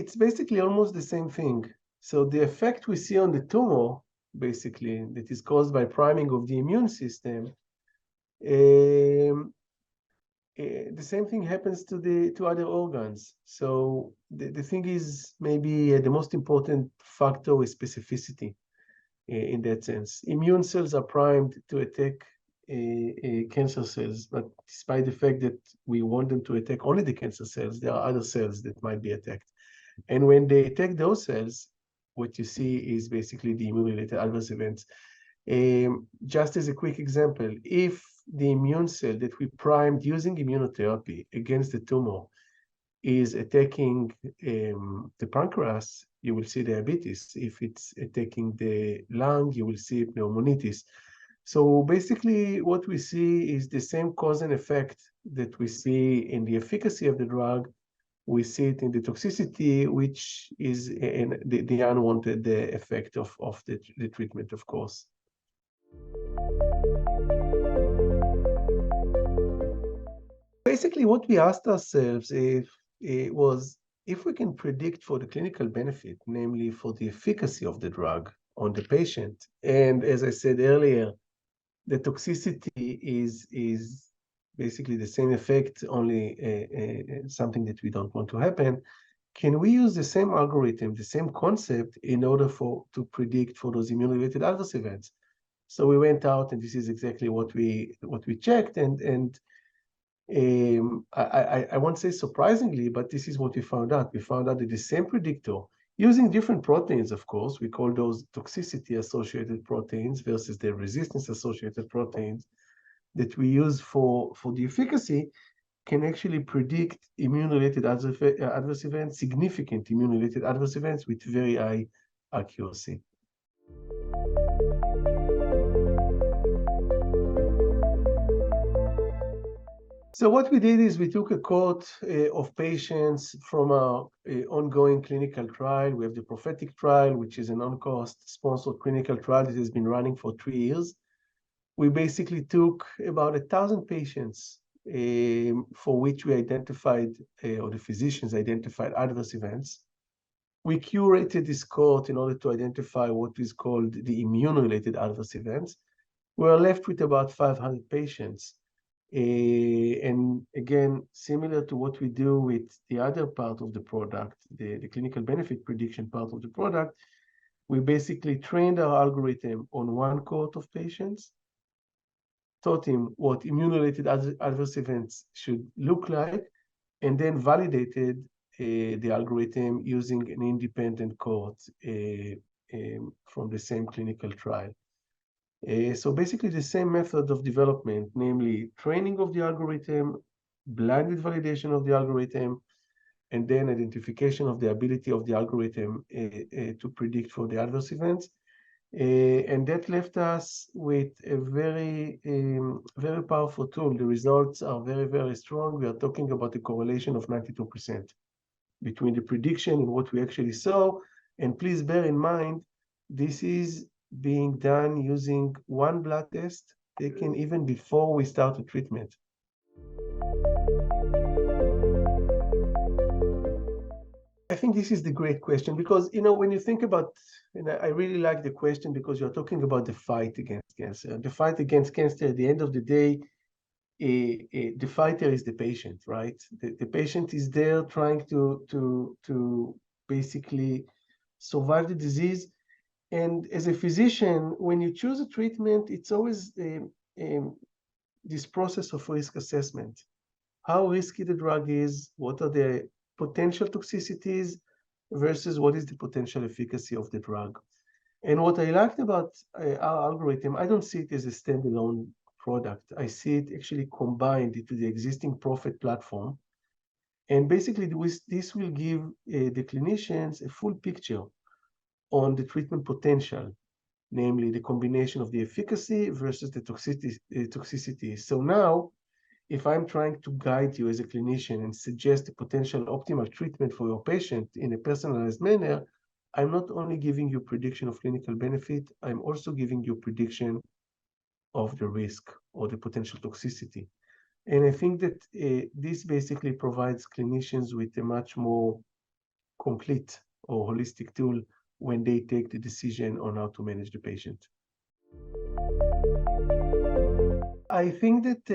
it's basically almost the same thing. So the effect we see on the tumor, basically, that is caused by priming of the immune system, the same thing happens to other organs. So the thing is, maybe the most important factor is specificity in that sense. Immune cells are primed to attack cancer cells, but despite the fact that we want them to attack only the cancer cells, there are other cells that might be attacked. And when they attack those cells, what you see is basically the immune-related adverse events. Just as a quick example, if the immune cell that we primed using immunotherapy against the tumor is attacking the pancreas, you will see diabetes. If it's attacking the lung, you will see pneumonitis. So basically, what we see is the same cause and effect that we see in the efficacy of the drug. We see it in the toxicity, which is the unwanted effect of the treatment, of course. Basically, what we asked ourselves was if we can predict for the clinical benefit, namely for the efficacy of the drug on the patient. And as I said earlier, the toxicity is basically the same effect, only something that we don't want to happen. Can we use the same algorithm, the same concept, in order to predict for those immune-related adverse events? So we went out, and this is exactly what we checked, and I won't say surprisingly, but this is what we found out. We found out that the same predictor, using different proteins, of course, we call those toxicity-associated proteins versus the resistance-associated proteins that we use for the efficacy, can actually predict immune-related adverse events, significant immune-related adverse events with very high accuracy. So what we did is we took a cohort of patients from our ongoing clinical trial. We have the prophetic trial, which is an OncoHost sponsored clinical trial that has been running for 3 years. We basically took about 1,000 patients for which we identified, or the physicians identified, adverse events. We curated this cohort in order to identify what is called the immune-related adverse events. We are left with about 500 patients. And again, similar to what we do with the other part of the product, the clinical benefit prediction part of the product, we basically trained our algorithm on one cohort of patients, taught him what immune-related adverse events should look like, and then validated the algorithm using an independent cohort from the same clinical trial. So basically the same method of development, namely training of the algorithm, blinded validation of the algorithm, and then identification of the ability of the algorithm to predict for the adverse events. And that left us with a very, very powerful tool. The results are very, very strong. We are talking about a correlation of 92% between the prediction and what we actually saw. And please bear in mind, this is being done using one blood test taken even before we start the treatment. I think this is the great question because, when you think about, and I really like the question because you're talking about the fight against cancer. The fight against cancer, at the end of the day, the fighter is the patient, right? The patient is there trying to basically survive the disease. And as a physician, when you choose a treatment, it's always this process of risk assessment. How risky the drug is, what are the potential toxicities versus what is the potential efficacy of the drug. And what I liked about our algorithm, I don't see it as a standalone product. I see it actually combined into the existing Prophet platform. And basically, this will give the clinicians a full picture on the treatment potential, namely the combination of the efficacy versus the toxicity. So now, if I'm trying to guide you as a clinician and suggest a potential optimal treatment for your patient in a personalized manner, I'm not only giving you prediction of clinical benefit, I'm also giving you prediction of the risk or the potential toxicity. And I think that this basically provides clinicians with a much more complete or holistic tool when they take the decision on how to manage the patient. I think that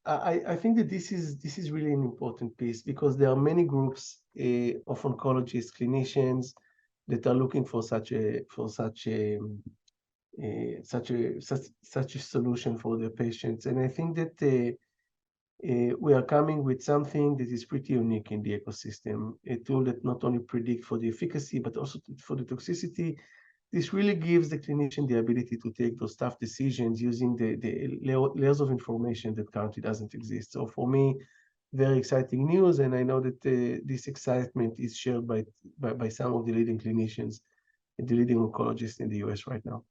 I think that this is really an important piece, because there are many groups of oncologists, clinicians that are looking for such a solution for their patients, and I think that we are coming with something that is pretty unique in the ecosystem, a tool that not only predict for the efficacy but also for the toxicity. This really gives the clinician the ability to take those tough decisions using the layers of information that currently doesn't exist. So for me, very exciting news, and I know that this excitement is shared by some of the leading clinicians and the leading oncologists in the US right now.